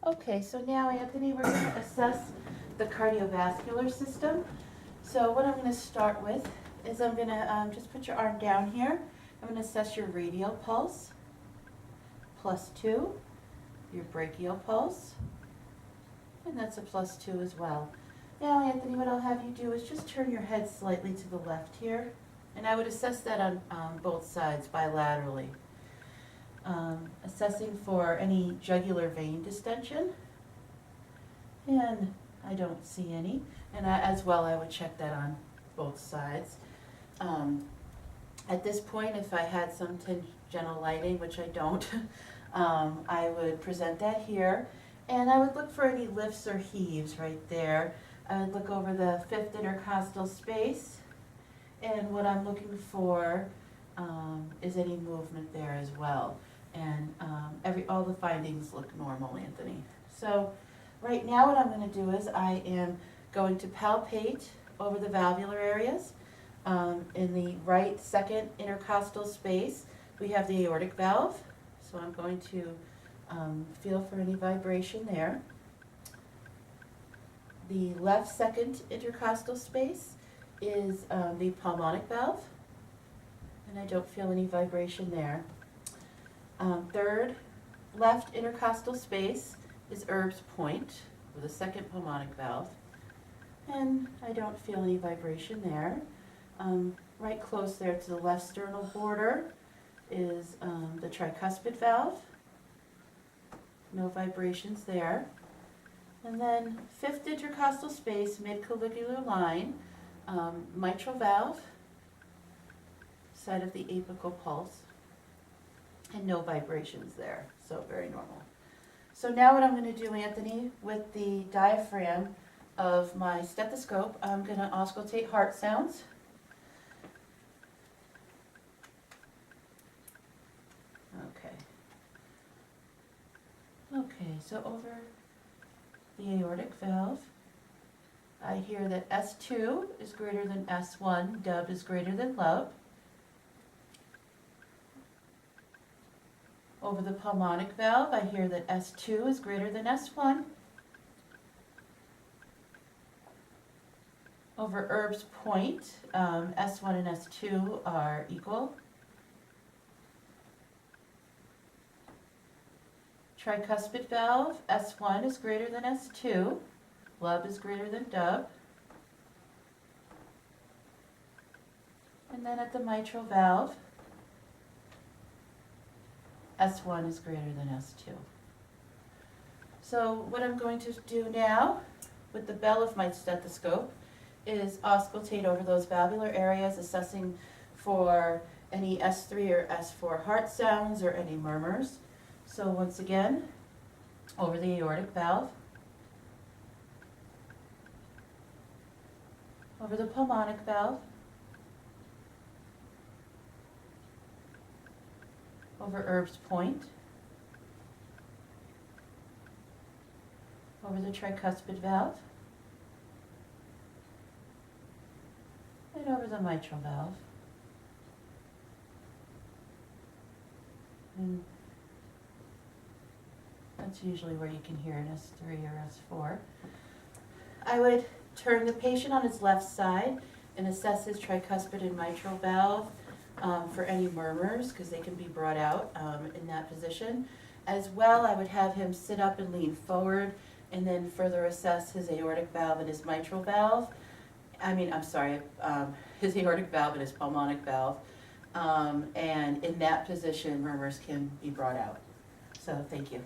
Okay, so now, Anthony, we're going to assess the cardiovascular system. So what I'm going to start with is I'm going to just put your arm down here. I'm going to assess your radial pulse, +2, your brachial pulse, and that's a +2 as well. Now, Anthony, what I'll have you do is just turn your head slightly to the left here, and I would assess that on both sides bilaterally. Assessing for any jugular vein distension, and I don't see any. And as well, I would check that on both sides. At this point, if I had some tangential lighting, which I don't, I would present that here, and I would look for any lifts or heaves right there. I would look over the fifth intercostal space, and what I'm looking for is any movement there as well. And all the findings look normal, Anthony. So right now what I'm going to do is I am going to palpate over the valvular areas. In the right second intercostal space, we have the aortic valve. So I'm going to feel for any vibration there. The left second intercostal space is the pulmonic valve, and I don't feel any vibration there. Third left intercostal space is Erb's point with a second pulmonic valve, and I don't feel any vibration there. Right close there to the left sternal border is the tricuspid valve. No vibrations there. And then fifth intercostal space, mid-clavicular line, mitral valve, side of the apical pulse, and no vibrations there, so very normal. So now what I'm going to do, Anthony, with the diaphragm of my stethoscope, I'm going to auscultate heart sounds. Okay, so over the aortic valve, I hear that S2 is greater than S1, dub is greater than lub. Over the pulmonic valve, I hear that S2 is greater than S1. Over Erb's point, S1 and S2 are equal. Tricuspid valve, S1 is greater than S2, lub is greater than dub. And then at the mitral valve, S1 is greater than S2. So what I'm going to do now with the bell of my stethoscope is auscultate over those valvular areas, assessing for any S3 or S4 heart sounds or any murmurs. So once again, over the aortic valve, over the pulmonic valve, over Erb's point, over the tricuspid valve, and over the mitral valve. And that's usually where you can hear an S3 or S4. I would turn the patient on his left side and assess his tricuspid and mitral valve for any murmurs, because they can be brought out in that position. As well, I would have him sit up and lean forward and then further assess his aortic valve and his mitral valve. His aortic valve and his pulmonic valve. And in that position, murmurs can be brought out. So thank you.